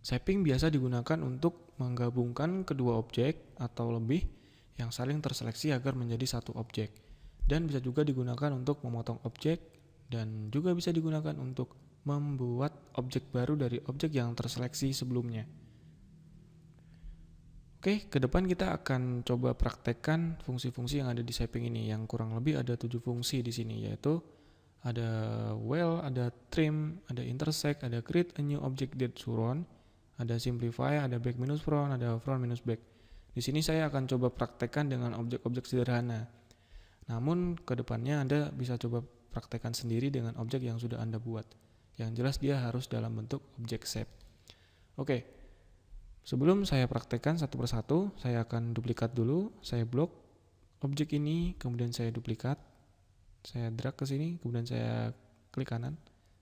Shaping biasa digunakan untuk menggabungkan kedua objek atau lebih yang saling terseleksi agar menjadi satu objek. Dan bisa juga digunakan untuk memotong objek dan juga bisa digunakan untuk membuat objek baru dari objek yang terseleksi sebelumnya. Oke, ke depan kita akan coba praktekkan fungsi-fungsi yang ada di shaping ini, yang kurang lebih ada 7 fungsi di sini, yaitu ada well, ada trim, ada intersect, ada create a new object that surround, ada simplify, ada back minus front, ada front minus back. Di sini saya akan coba praktekkan dengan objek-objek sederhana. Namun ke depannya Anda bisa coba praktekkan sendiri dengan objek yang sudah Anda buat. Yang jelas dia harus dalam bentuk objek shape. Oke. Sebelum saya praktekkan satu persatu, saya akan duplikat dulu. Saya blok objek ini, kemudian saya duplikat. Saya drag ke sini, kemudian saya klik kanan.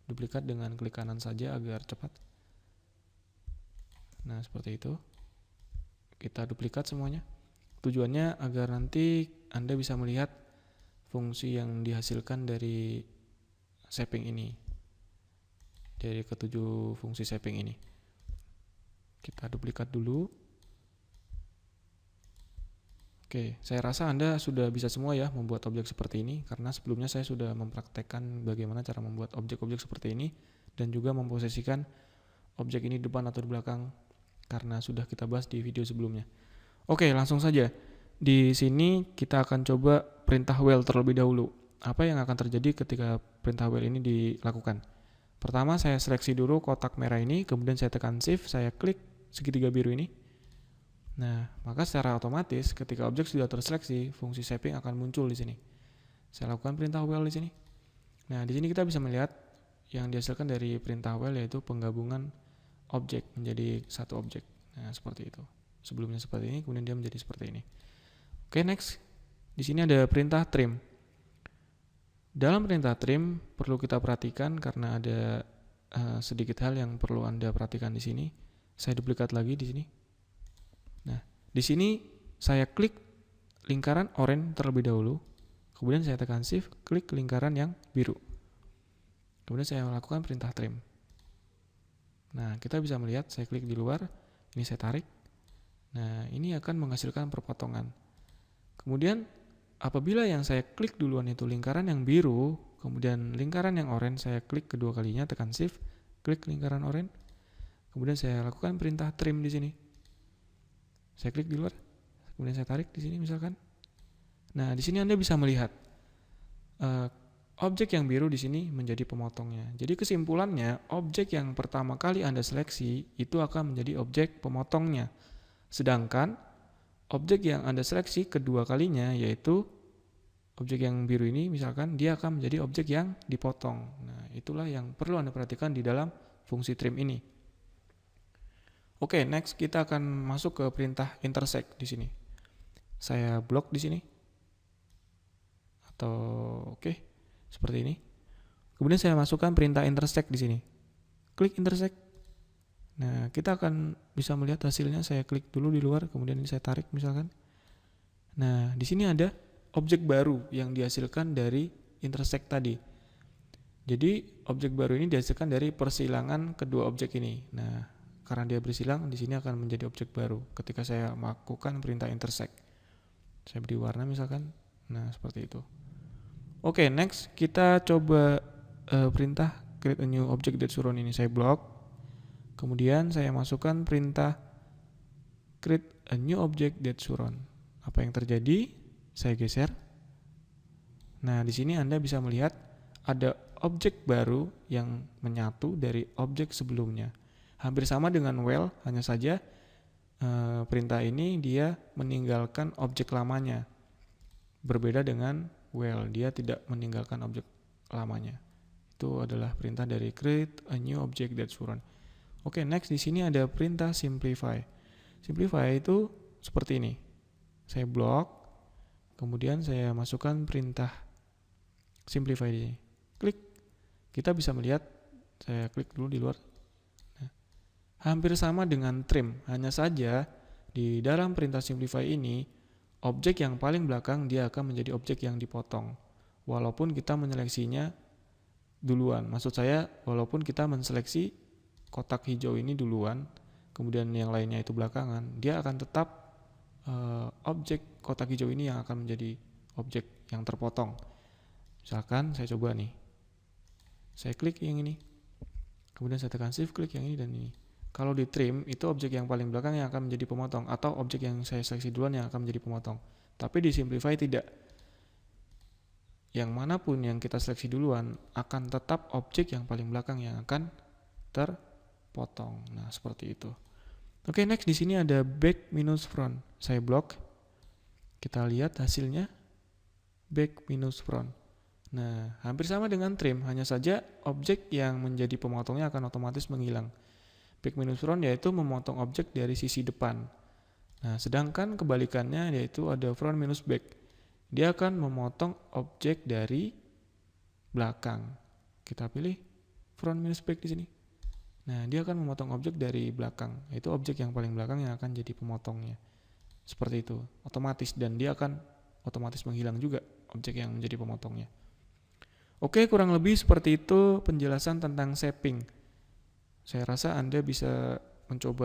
Duplikat dengan klik kanan saja agar cepat. Nah, seperti itu. Kita duplikat semuanya. Tujuannya agar nanti Anda bisa melihat fungsi yang dihasilkan dari shaping ini. Dari ketujuh fungsi shaping ini. Kita duplikat dulu. Oke, saya rasa Anda sudah bisa semua ya membuat objek seperti ini, karena sebelumnya saya sudah mempraktekkan bagaimana cara membuat objek-objek seperti ini dan juga memposisikan objek ini di depan atau di belakang karena sudah kita bahas di video sebelumnya. Oke, langsung saja. Di sini kita akan coba perintah well terlebih dahulu. Apa yang akan terjadi ketika perintah well ini dilakukan? Pertama, saya seleksi dulu kotak merah ini, kemudian saya tekan shift, saya klik segitiga biru ini. Nah, maka secara otomatis ketika objek sudah terseleksi, fungsi shaping akan muncul di sini. Saya lakukan perintah well di sini. Nah, di sini kita bisa melihat yang dihasilkan dari perintah well yaitu penggabungan objek menjadi satu objek. Nah, seperti itu. Sebelumnya seperti ini, kemudian dia menjadi seperti ini. Oke, next. Di sini ada perintah trim. Dalam perintah trim perlu kita perhatikan karena ada sedikit hal yang perlu Anda perhatikan di sini. Saya duplikat lagi di sini. Nah, di sini saya klik lingkaran oranye terlebih dahulu. Kemudian saya tekan shift, klik lingkaran yang biru. Kemudian saya melakukan perintah trim. Nah, kita bisa melihat saya klik di luar, ini saya tarik. Nah, ini akan menghasilkan perpotongan. Kemudian apabila yang saya klik duluan itu lingkaran yang biru, kemudian lingkaran yang oranye saya klik kedua kalinya, tekan shift, klik lingkaran oranye. Kemudian saya lakukan perintah trim di sini. Saya klik di luar, kemudian saya tarik di sini misalkan. Nah, di sini Anda bisa melihat objek yang biru di sini menjadi pemotongnya. Jadi kesimpulannya, objek yang pertama kali Anda seleksi itu akan menjadi objek pemotongnya. Sedangkan objek yang Anda seleksi kedua kalinya yaitu objek yang biru ini misalkan dia akan menjadi objek yang dipotong. Nah, itulah yang perlu Anda perhatikan di dalam fungsi trim ini. Oke, next kita akan masuk ke perintah intersect di sini. Saya blok di sini. Atau oke, seperti ini. Kemudian saya masukkan perintah intersect di sini. Klik intersect. Nah, kita akan bisa melihat hasilnya. Saya klik dulu di luar, kemudian ini saya tarik misalkan. Nah, di sini ada objek baru yang dihasilkan dari intersect tadi. Jadi, objek baru ini dihasilkan dari persilangan kedua objek ini. Nah, karena dia bersilang, di sini akan menjadi objek baru ketika saya melakukan perintah intersect. Saya beri warna misalkan. Nah, seperti itu. Oke, next kita coba perintah create a new object that surround ini. Saya blok. Kemudian saya masukkan perintah create a new object that surround. Apa yang terjadi? Saya geser. Nah, di sini Anda bisa melihat ada objek baru yang menyatu dari objek sebelumnya. Hampir sama dengan well, hanya saja perintah ini dia meninggalkan objek lamanya. Berbeda dengan well, dia tidak meninggalkan objek lamanya. Itu adalah perintah dari create a new object that surround. Oke, next di sini ada perintah simplify. Simplify itu seperti ini. Saya blok, kemudian saya masukkan perintah simplify di sini. Klik. Kita bisa melihat, saya klik dulu di luar. Hampir sama dengan trim, hanya saja di dalam perintah simplify ini, objek yang paling belakang dia akan menjadi objek yang dipotong. Walaupun kita menyeleksinya duluan. Maksud saya, walaupun kita menseleksi kotak hijau ini duluan, kemudian yang lainnya itu belakangan, dia akan tetap objek kotak hijau ini yang akan menjadi objek yang terpotong. Misalkan saya coba nih, saya klik yang ini, kemudian saya tekan shift klik yang ini dan ini. Kalau di trim itu objek yang paling belakang yang akan menjadi pemotong, atau objek yang saya seleksi duluan yang akan menjadi pemotong. Tapi di simplify tidak. Yang manapun yang kita seleksi duluan akan tetap objek yang paling belakang yang akan terpotong. Nah, seperti itu. Oke, next di sini ada back minus front. Saya blok. Kita lihat hasilnya back minus front. Nah, hampir sama dengan trim, hanya saja objek yang menjadi pemotongnya akan otomatis menghilang. Back minus front yaitu memotong objek dari sisi depan. Nah, sedangkan kebalikannya yaitu ada front minus back. Dia akan memotong objek dari belakang. Kita pilih front minus back di sini. Nah, dia akan memotong objek dari belakang. Itu objek yang paling belakang yang akan jadi pemotongnya. Seperti itu, otomatis, dan dia akan otomatis menghilang juga objek yang menjadi pemotongnya. Oke, kurang lebih seperti itu penjelasan tentang shaping. Saya rasa Anda bisa mencoba